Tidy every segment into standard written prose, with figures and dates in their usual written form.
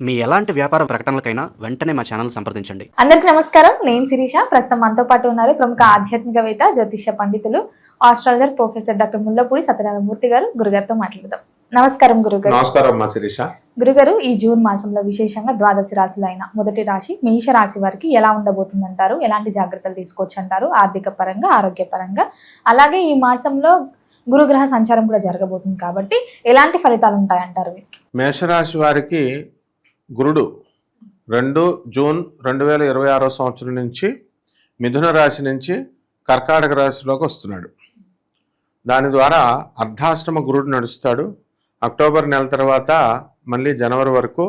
మీ ఎలాంటి వ్యాపార ప్రకటనలకైనా వెంటనే మా ఛానల్ సంప్రదించండి. అందరికీ నమస్కారం. నేను శిరీష. ప్రస్తుతం మనతో పాటు ఉన్నారు ప్రముఖ ఆధ్యాత్మికవేత్త, జ్యోతిష్య పండితులు, astrologer professor doctor Mullapudi Satyanarayana Murthy గారు. గురుగారితో మాట్లాడదాం. నమస్కారం గురుగారు. నమస్కారం మా శిరీష. గురుగారు, ఈ జూన్ మాసంలో విశేషంగా ద్వాదశి రాశులు అయిన మొదటి రాశి మేష రాశి వారికి ఎలా ఉండబోతుందంటారు? ఎలాంటి జాగ్రత్తలు తీసుకోవచ్చు అంటారు? ఆర్థిక పరంగా, ఆరోగ్య పరంగా, అలాగే ఈ మాసంలో గురుగ్రహ సంచారం కూడా జరగబోతుంది కాబట్టి ఎలాంటి ఫలితాలు ఉంటాయంటారు వీరికి? మేషరాశి వారికి గురుడు 2 జూన్ 2026 సంవత్సరం నుంచి మిథున రాశి నుంచి కర్కాటక రాశిలోకి వస్తున్నాడు. దాని ద్వారా అర్ధాష్టమ గురుడు నడుస్తాడు. అక్టోబర్ నెల తర్వాత మళ్ళీ జనవరి వరకు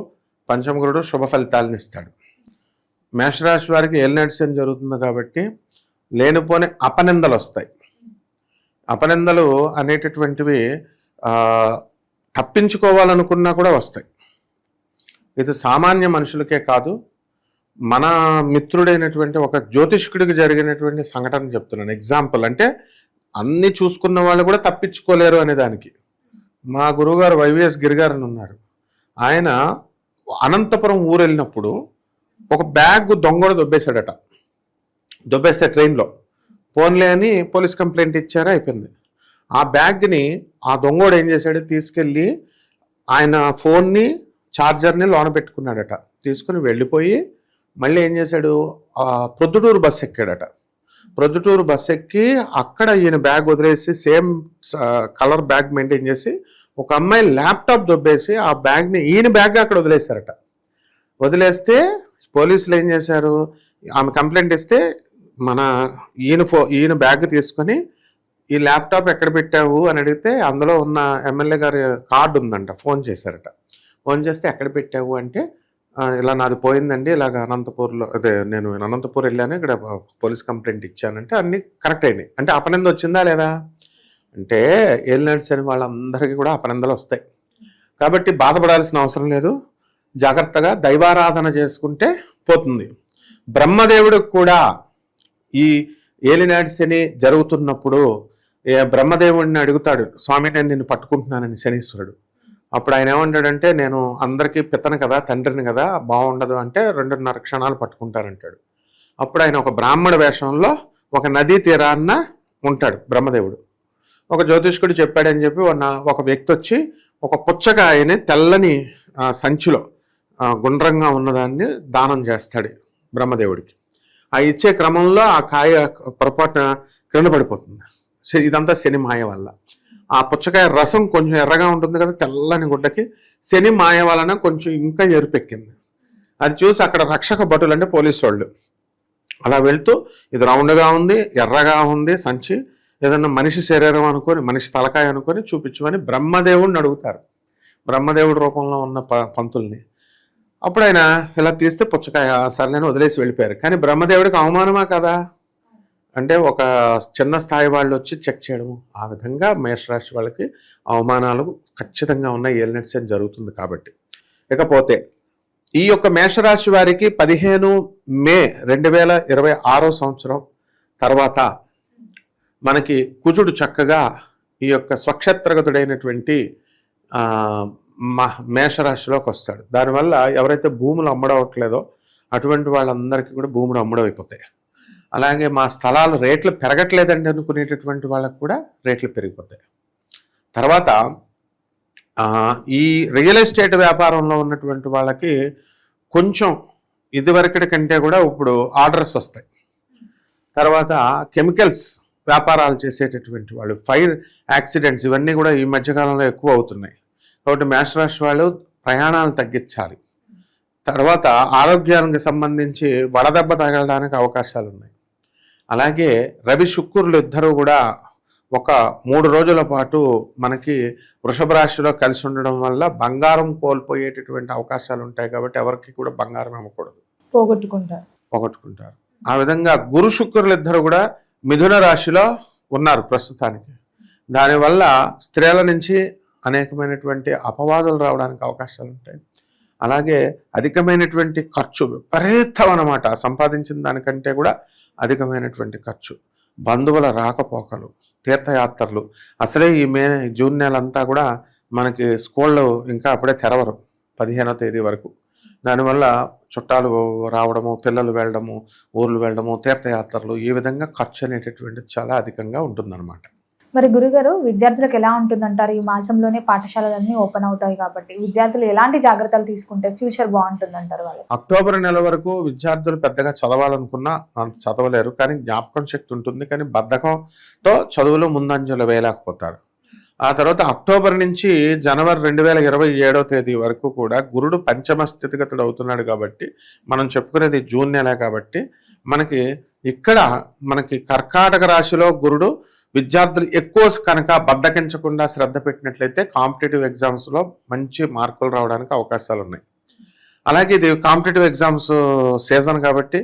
పంచమ గురుడు శుభ ఫలితాలను ఇస్తాడు. మేషరాశి వారికి ఏలినాటి శని జరుగుతుంది కాబట్టి లేనిపోని అపనిందలు వస్తాయి. అపనిందలు అనేటటువంటివి తప్పించుకోవాలనుకున్నా కూడా వస్తాయి. ఇది సామాన్య మనుషులకే కాదు, మన మిత్రుడైనటువంటి ఒక జ్యోతిష్కుడికి జరిగినటువంటి సంఘటన చెప్తున్నాను. ఎగ్జాంపుల్ అంటే అన్నీ చూసుకున్న వాళ్ళు కూడా తప్పించుకోలేరు అనే దానికి. మా గురువుగారు వైవిఎస్ గిరిగారు అని ఉన్నారు. ఆయన అనంతపురం ఊరు వెళ్ళినప్పుడు ఒక బ్యాగ్ దొంగడు దొబ్బేశాడట. దొబ్బేస్తే ట్రైన్లో ఫోన్లే అని పోలీస్ కంప్లైంట్ ఇచ్చారా, అయిపోయింది. ఆ బ్యాగ్ని ఆ దొంగోడు ఏం చేశాడు, తీసుకెళ్ళి ఆయన ఫోన్ని ఛార్జర్ని లోన పెట్టుకున్నాడట. తీసుకుని వెళ్ళిపోయి మళ్ళీ ఏం చేశాడు, ప్రొద్దుటూరు బస్సు ఎక్కాడట. ప్రొద్దుటూరు బస్సు ఎక్కి అక్కడ ఈయన బ్యాగ్ వదిలేసి సేమ్ కలర్ బ్యాగ్ మెయింటైన్ చేసి ఒక అమ్మాయి ల్యాప్టాప్ దొబ్బేసి ఆ బ్యాగ్ని ఈయన బ్యాగ్ అక్కడ వదిలేశారట. వదిలేస్తే పోలీసులు ఏం చేశారు, ఆమె కంప్లైంట్ ఇస్తే ఈయన బ్యాగ్ తీసుకొని ఈ ల్యాప్టాప్ ఎక్కడ పెట్టావు అని అడిగితే అందులో ఉన్న ఎమ్మెల్యే గారి కార్డు ఉందంట. ఫోన్ చేశారట. ఫోన్ చేస్తే ఎక్కడ పెట్టావు అంటే ఇలా నాది పోయిందండి, ఇలాగ అనంతపూర్లో, అదే నేను అనంతపూర్ వెళ్ళాను, ఇక్కడ పోలీస్ కంప్లైంట్ ఇచ్చానంటే అన్నీ కరెక్ట్ అయినాయి. అంటే అపనింద వచ్చిందా లేదా అంటే ఏలినాటి శని వాళ్ళందరికీ కూడా అపనిందలు వస్తాయి. కాబట్టి బాధపడాల్సిన అవసరం లేదు. జాగ్రత్తగా దైవారాధన చేసుకుంటే పోతుంది. బ్రహ్మదేవుడికి కూడా ఈ ఏలినాటి శని జరుగుతున్నప్పుడు బ్రహ్మదేవుడిని అడుగుతాడు, స్వామి నేను నిన్ను పట్టుకుంటున్నానని శనీశ్వరుడు. అప్పుడు ఆయన ఏమంటాడంటే, నేను అందరికీ పితను కదా, తండ్రిని కదా, బాగుండదు అంటే 2.5 క్షణాలు పట్టుకుంటానంటాడు. అప్పుడు ఆయన ఒక బ్రాహ్మణ వేషంలో ఒక నదీ తీరాన్న ఉంటాడు బ్రహ్మదేవుడు. ఒక జ్యోతిష్కుడు చెప్పాడని చెప్పి ఒక వ్యక్తి వచ్చి ఒక పుచ్చకాయని తెల్లని సంచిలో గుండ్రంగా ఉన్నదాన్ని దానం చేస్తాడు బ్రహ్మదేవుడికి. ఆ ఇచ్చే క్రమంలో ఆ కాయ పొరపాటున క్రింద పడిపోతుంది. ఇదంతా శని మాయ వల్ల. ఆ పుచ్చకాయ రసం కొంచెం ఎర్రగా ఉంటుంది కదా తెల్లని గుడ్డకి, శని మాయ వలన కొంచెం ఇంకా ఎరుపెక్కింది. అది చూసి అక్కడ రక్షక భటులు అంటే పోలీసు వాళ్ళు అలా వెళ్తూ, ఇది రౌండ్గా ఉంది, ఎర్రగా ఉంది సంచి, ఏదన్నా మనిషి శరీరం అనుకొని, మనిషి తలకాయ అనుకొని చూపించమని బ్రహ్మదేవుడిని అడుగుతారు. బ్రహ్మదేవుడి రూపంలో ఉన్న పంతుల్ని. అప్పుడు ఆయన ఇలా తీస్తే పుచ్చకాయ సర్లేని వదిలేసి వెళ్ళిపోయారు. కానీ బ్రహ్మదేవుడికి అవమానమా కదా అంటే ఒక చిన్న స్థాయి వాళ్ళు వచ్చి చెక్ చేయడము. ఆ విధంగా మేషరాశి వాళ్ళకి అవమానాలు ఖచ్చితంగా ఉన్న ఏలినాటి శని జరుగుతుంది కాబట్టి. ఇకపోతే ఈ యొక్క మేషరాశి వారికి 15 మే 2026 సంవత్సరం తర్వాత మనకి కుజుడు చక్కగా ఈ యొక్క స్వక్షేత్రగతుడైనటువంటి మేషరాశిలోకి వస్తాడు. దానివల్ల ఎవరైతే భూములు అమ్మడవట్లేదో అటువంటి వాళ్ళందరికీ కూడా భూములు అమ్మడమైపోతాయి. అలాగే మా స్థలాలు రేట్లు పెరగట్లేదండి అనుకునేటటువంటి వాళ్ళకు కూడా రేట్లు పెరిగిపోతాయి. తర్వాత ఈ రియల్ ఎస్టేట్ వ్యాపారంలో ఉన్నటువంటి వాళ్ళకి కొంచెం ఇదివరకటి కంటే కూడా ఇప్పుడు ఆర్డర్స్ వస్తాయి. తర్వాత కెమికల్స్ వ్యాపారాలు చేసేటటువంటి వాళ్ళు, ఫైర్ యాక్సిడెంట్స్ ఇవన్నీ కూడా ఈ మధ్యకాలంలో ఎక్కువ అవుతున్నాయి. కాబట్టి మేషరాశి వాళ్ళు ప్రయాణాలు తగ్గించాలి. తర్వాత ఆరోగ్యానికి సంబంధించి వడదెబ్బ తగలడానికి అవకాశాలు ఉన్నాయి. అలాగే రవి శుక్రులు ఇద్దరు కూడా ఒక 3 రోజుల పాటు మనకి వృషభ రాశిలో కలిసి ఉండడం వల్ల బంగారం కోల్పోయేటటువంటి అవకాశాలు ఉంటాయి. కాబట్టి ఎవరికి కూడా బంగారం అమ్మకూడదు, పోగొట్టుకుంటారు. ఆ విధంగా గురు శుక్రులు ఇద్దరు కూడా మిథున రాశిలో ఉన్నారు ప్రస్తుతానికి. దానివల్ల స్త్రీల నుంచి అనేకమైనటువంటి అపవాదులు రావడానికి అవకాశాలు ఉంటాయి. అలాగే అధికమైనటువంటి ఖర్చు, విపరీతం అన్నమాట. సంపాదించిన దానికంటే కూడా అధికమైనటువంటి ఖర్చు, బంధువుల రాకపోకలు, తీర్థయాత్రలు. అసలే ఈ జూన్ నెల అంతా కూడా మనకి స్కూళ్ళు ఇంకా అప్పుడే తెరవరు 15వ తేదీ వరకు. దానివల్ల చుట్టాలు రావడము, పిల్లలు వెళ్ళడము, ఊర్లు వెళ్ళడము, తీర్థయాత్రలు, ఈ విధంగా ఖర్చు అనేటటువంటిది చాలా అధికంగా ఉంటుందన్నమాట. మరి గురుగారు, విద్యార్థులకు ఎలా ఉంటుందంటారు? ఈ మాసంలోనే పాఠశాలలన్నీ ఓపెన్ అవుతాయి కాబట్టి విద్యార్థులు ఎలాంటి జాగ్రత్తలు తీసుకుంటే ఫ్యూచర్ బాగుంటుందంటారు వాళ్ళు? అక్టోబర్ నెల వరకు విద్యార్థులు పెద్దగా చదవాలనుకున్నా అంత చదవలేరు, కానీ జ్ఞాపకం శక్తి ఉంటుంది, కానీ బద్ధకంతో చదువులో ముందంజలు వేయలేకపోతారు. ఆ తర్వాత అక్టోబర్ నుంచి జనవరి 2027వ తేదీ వరకు కూడా గురుడు పంచమ స్థితిగతుడు అవుతున్నాడు కాబట్టి, మనం చెప్పుకునేది జూన్ నెల కాబట్టి, మనకి కర్కాటక రాశిలో గురుడు విద్యార్థులు ఎక్కువ కనుక బద్దకించకుండా శ్రద్ధ పెట్టినట్లయితే కాంపిటేటివ్ ఎగ్జామ్స్లో మంచి మార్కులు రావడానికి అవకాశాలు ఉన్నాయి. అలాగే ఇది కాంపిటేటివ్ ఎగ్జామ్స్ సీజన్ కాబట్టి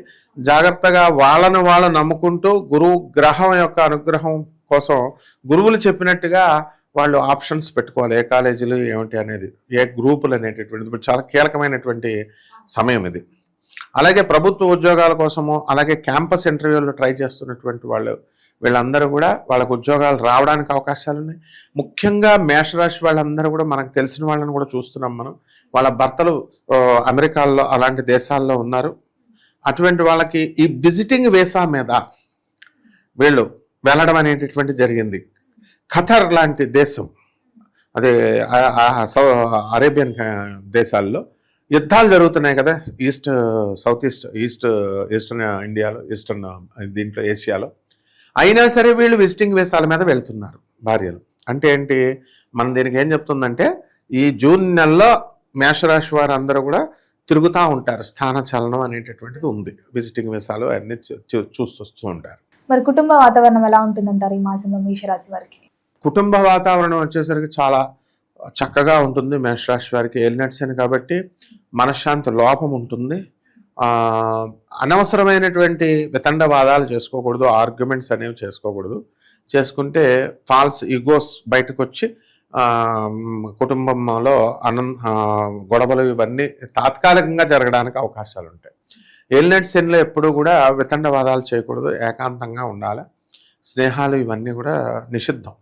జాగ్రత్తగా వాళ్ళు నమ్ముకుంటూ గురువు గ్రహం యొక్క అనుగ్రహం కోసం గురువులు చెప్పినట్టుగా వాళ్ళు ఆప్షన్స్ పెట్టుకోవాలి. ఏ కాలేజీలు ఏమిటి అనేది, ఏ గ్రూపులు అనేటటువంటిది ఇప్పుడు చాలా కీలకమైనటువంటి సమయం ఇది. అలాగే ప్రభుత్వ ఉద్యోగాల కోసము, అలాగే క్యాంపస్ ఇంటర్వ్యూలు ట్రై చేస్తున్నటువంటి వీళ్ళందరూ కూడా వాళ్ళకు ఉద్యోగాలు రావడానికి అవకాశాలు ఉన్నాయి. ముఖ్యంగా మేషరాశి వాళ్ళందరూ కూడా మనకు తెలిసిన వాళ్ళని కూడా చూస్తున్నాం మనం. వాళ్ళ భర్తలు అమెరికాలో అలాంటి దేశాల్లో ఉన్నారు. అటువంటి వాళ్ళకి ఈ విజిటింగ్ వీసా మీద వీళ్ళు వెళ్ళడం అనేటటువంటి జరిగింది. ఖతర్ లాంటి దేశం, అదే అరేబియన్ దేశాల్లో యుద్ధాలు జరుగుతున్నాయి కదా, ఈస్టర్న్ ఇండియాలో, దీంట్లో ఏషియాలో. అయినా సరే వీళ్ళు విజిటింగ్ వీసాల మీద వెళ్తున్నారు భార్యలు. అంటే ఏంటి, మనం దీనికి ఏం చెప్తుందంటే, ఈ జూన్ నెలలో మేషరాశి వారు అందరూ కూడా తిరుగుతూ ఉంటారు. స్థాన చలనం అనేటటువంటిది ఉంది, విజిటింగ్ వీసాలు అన్ని చూస్తూ ఉంటారు. మరి కుటుంబ వాతావరణం ఎలా ఉంటుందంటారు ఈ మాసంలో మేషరాశి వారికి? కుటుంబ వాతావరణం వచ్చేసరికి చాలా చక్కగా ఉంటుంది మేషరాశి వారికి. ఏలినట్స్ అని కాబట్టి మనశ్శాంతి లోపం ఉంటుంది. అనవసరమైనటువంటి వితండవాదాలు చేసుకోకూడదు, ఆర్గ్యుమెంట్స్ అనేవి చేసుకోకూడదు. చేసుకుంటే ఫాల్స్ ఈగోస్ బయటకు వచ్చి కుటుంబంలో గొడవలు ఇవన్నీ తాత్కాలికంగా జరగడానికి అవకాశాలు ఉంటాయి. ఏలినట్ శనిలో ఎప్పుడూ కూడా వితండవాదాలు చేయకూడదు, ఏకాంతంగా ఉండాలి. స్నేహాలు ఇవన్నీ కూడా నిషిద్ధం.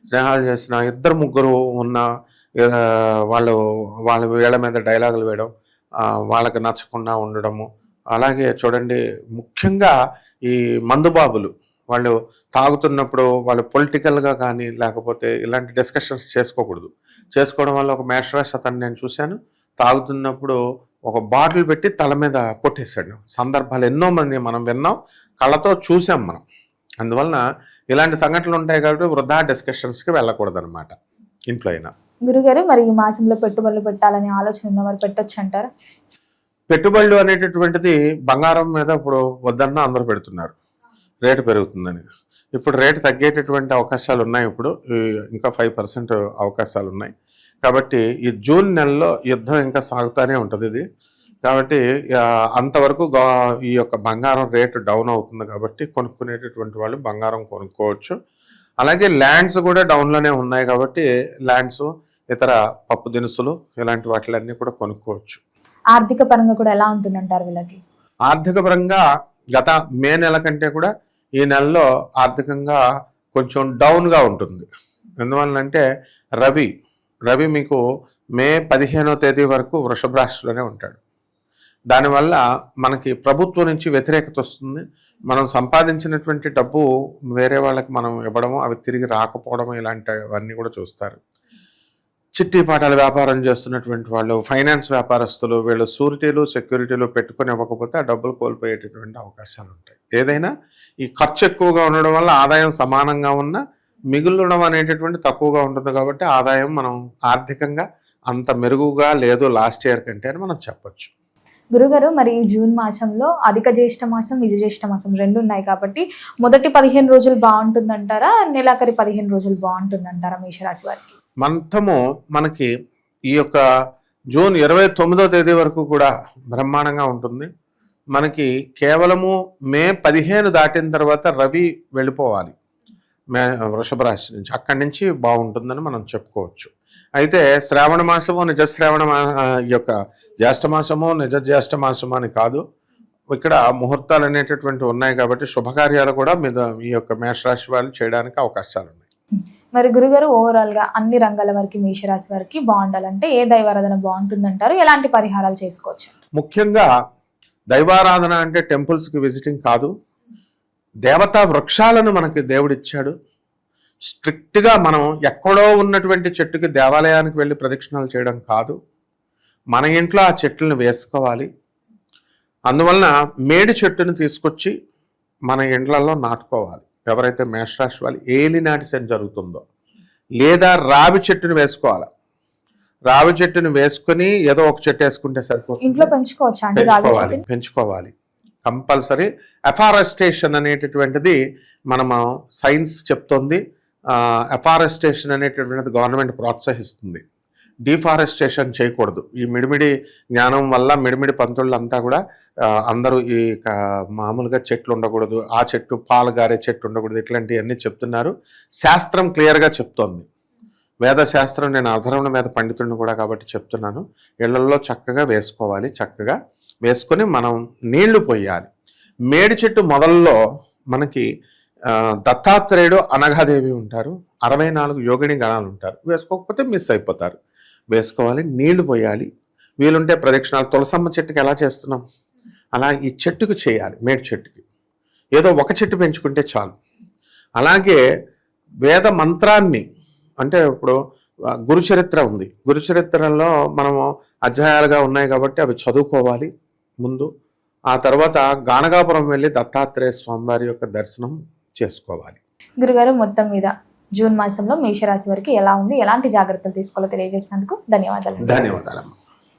స్నేహాలు చేసిన ఇద్దరు ముగ్గురు ఉన్న వాళ్ళ వీళ్ళ మీద డైలాగులు వేయడం, వాళ్ళకి నచ్చకుండా ఉండడము. అలాగే చూడండి, ముఖ్యంగా ఈ మందుబాబులు వాళ్ళు తాగుతున్నప్పుడు వాళ్ళు పొలిటికల్గా కానీ లేకపోతే ఇలాంటి డిస్కషన్స్ చేసుకోకూడదు. చేసుకోవడం వల్ల ఒక మేషరాశి అతన్ని నేను చూశాను, తాగుతున్నప్పుడు ఒక బాటిల్ పెట్టి తల మీద కొట్టేశాడు. సందర్భాలు ఎన్నో మంది మనం విన్నాం, కళ్ళతో చూసాం మనం. అందువలన ఇలాంటి సంఘటనలు ఉంటాయి కాబట్టి వృధా డిస్కషన్స్కి వెళ్ళకూడదు అనమాట ఇంట్లో అయినా. గురుగారు, మరి ఈ మాసంలో పెట్టుబడులు పెట్టాలనే ఆలోచన ఉన్నవారు పెట్టొచ్చు అంటారా? పెట్టుబడులు అనేటటువంటిది బంగారం మీద ఇప్పుడు వద్దన్నా అందరూ పెడుతున్నారు, రేటు పెరుగుతుందని. ఇప్పుడు రేటు తగ్గేటటువంటి అవకాశాలు ఉన్నాయి. ఇప్పుడు ఇంకా 5% అవకాశాలు ఉన్నాయి. కాబట్టి ఈ జూన్ నెలలో యుద్ధం ఇంకా సాగుతూనే ఉంటుంది ఇది. కాబట్టి అంతవరకు ఈ యొక్క బంగారం రేటు డౌన్ అవుతుంది కాబట్టి కొనుక్కునేటటువంటి వాళ్ళు బంగారం కొనుక్కోవచ్చు. అలాగే ల్యాండ్స్ కూడా డౌన్లోనే ఉన్నాయి కాబట్టి ల్యాండ్స్, ఇతర పప్పు దినుసులు ఇలాంటి వాటిలన్నీ కూడా కొనుక్కోవచ్చు. ఆర్థిక పరంగా కూడా ఎలా ఉంటుందంటారు వీళ్ళకి? ఆర్థిక పరంగా గత మే నెల కంటే కూడా ఈ నెలలో ఆర్థికంగా కొంచెం డౌన్గా ఉంటుంది. ఎందువల్లంటే రవి మీకు మే 15వ తేదీ వరకు వృషభ రాశిలోనే ఉంటాడు. దానివల్ల మనకి ప్రభుత్వం నుంచి వ్యతిరేకత వస్తుంది. మనం సంపాదించినటువంటి డబ్బు వేరే వాళ్ళకి మనం ఇవ్వడము, అవి తిరిగి రాకపోవడము, ఇలాంటివన్నీ కూడా చూస్తారు. చిట్టి పాటాల వ్యాపారం చేస్తున్నటువంటి వాళ్ళు, ఫైనాన్స్ వ్యాపారస్తులు, వీళ్ళు షూరిటీలు సెక్యూరిటీలు పెట్టుకొని ఇవ్వకపోతే ఆ డబ్బులు కోల్పోయేటటువంటి అవకాశాలు ఉంటాయి. ఏదైనా ఈ ఖర్చు ఎక్కువగా ఉండడం వల్ల ఆదాయం సమానంగా ఉన్న మిగులడం అనేటటువంటి తక్కువగా ఉంటుంది. కాబట్టి ఆదాయం మనం ఆర్థికంగా అంత మెరుగుగా లేదు లాస్ట్ ఇయర్ కంటే అని మనం చెప్పొచ్చు. గురుగారు, మరి ఈ జూన్ మాసంలో అధిక జ్యేష్ఠ మాసం, నిజ జ్యేష్ఠ మాసం రెండు ఉన్నాయి కాబట్టి మొదటి 15 రోజులు బాగుంటుందంటారా, నెలాఖరి 15 రోజులు బాగుంటుందంటారా మేషరాశి వారికి? మంతము మనకి ఈ యొక్క జూన్ 29వ తేదీ వరకు కూడా బ్రహ్మాండంగా ఉంటుంది. మనకి కేవలము మే 15 దాటిన తర్వాత రవి వెళ్ళిపోవాలి వృషభ రాశి నుంచి, అక్కడి నుంచి బాగుంటుందని మనం చెప్పుకోవచ్చు. అయితే శ్రావణ మాసము నిజ శ్రావణ ఈ యొక్క జ్యేష్ఠ మాసము నిజ జ్యేష్ఠ మాసము అని కాదు, ఇక్కడ ముహూర్తాలు అనేటటువంటి ఉన్నాయి కాబట్టి శుభకార్యాలు కూడా మీద ఈ యొక్క మేషరాశి వాళ్ళు చేయడానికి అవకాశాలు ఉన్నాయి. మరి గురుగారు ఓవరాల్ గా అన్ని రంగాల వారికి మేషరాశి వారికి బాగుండాలంటే ఏ దైవారాధన బాగుంటుందంటారు, ఎలాంటి పరిహారాలు చేసుకోవచ్చు? ముఖ్యంగా దైవారాధన అంటే టెంపుల్స్కి విజిటింగ్ కాదు, దేవతా వృక్షాలను మనకి దేవుడిచ్చాడు. స్ట్రిక్ట్గా మనం ఎక్కడో ఉన్నటువంటి చెట్టుకి దేవాలయానికి వెళ్ళి ప్రదక్షిణాలు చేయడం కాదు, మన ఇంట్లో ఆ చెట్లను వేసుకోవాలి. అందువలన మేడి చెట్టును తీసుకొచ్చి మన ఇండ్లలో నాటుకోవాలి. ఎవరైతే మేషరాశి వాళ్ళు ఏలినాటి శని జరుగుతుందో, లేదా రావి చెట్టును వేసుకోవాలి. రావి చెట్టును వేసుకొని ఏదో ఒక చెట్టు వేసుకుంటే సరిపోతుంది. ఇంట్లో పెంచుకోవచ్చా అండి రావి చెట్టుని? పెంచుకోవాలి కంపల్సరీ. ఎఫారెస్టేషన్ అనేటటువంటిది మనము సైన్స్ చెప్తోంది. ఎఫారెస్టేషన్ అనేటటువంటిది గవర్నమెంట్ ప్రోత్సహిస్తుంది. డిఫారెస్టేషన్ చేయకూడదు. ఈ మిడిమిడి జ్ఞానం వల్ల మిడిమిడి పంతుళ్ళంతా కూడా అందరూ ఈ మామూలుగా చెట్లు ఉండకూడదు, ఆ చెట్టు పాలు గారే చెట్టు ఉండకూడదు, ఇట్లాంటివన్నీ చెప్తున్నారు. శాస్త్రం క్లియర్గా చెప్తోంది. వేద శాస్త్రం, నేను అధర్వణ వేద పండితుడిని కూడా కాబట్టి చెప్తున్నాను. ఇళ్లలో చక్కగా వేసుకోవాలి. చక్కగా వేసుకొని మనం నీళ్లు పోయాలి. మేడి చెట్టు మొదల్లో మనకి దత్తాత్రేయుడు, అనఘాదేవి ఉంటారు, 64 యోగిని గణాలు ఉంటారు. వేసుకోకపోతే మిస్ అయిపోతారు. వేసుకోవాలి, నీళ్లు పోయాలి, వీలుంటే ప్రదక్షిణాలు. తులసమ్మ చెట్టుకి ఎలా చేస్తున్నాం అలా ఈ చెట్టుకు చేయాలి. మేడి చెట్టుకి ఏదో ఒక చెట్టు పెంచుకుంటే చాలు. అలాగే వేద మంత్రాన్ని, అంటే ఇప్పుడు గురుచరిత్ర ఉంది, గురుచరిత్రలో మనము అధ్యాయాలుగా ఉన్నాయి కాబట్టి అవి చదువుకోవాలి ముందు. ఆ తర్వాత గానగాపురం వెళ్ళి దత్తాత్రేయ స్వామివారి యొక్క దర్శనం చేసుకోవాలి. గురుగారు, మొత్తం మీద జూన్ మాసంలో మేషరాశి వారికి ఎలా ఉంది, ఎలాంటి జాగ్రత్తలు తీసుకోవాలో తెలియజేసినందుకు ధన్యవాదాలు. ధన్యవాదాలు.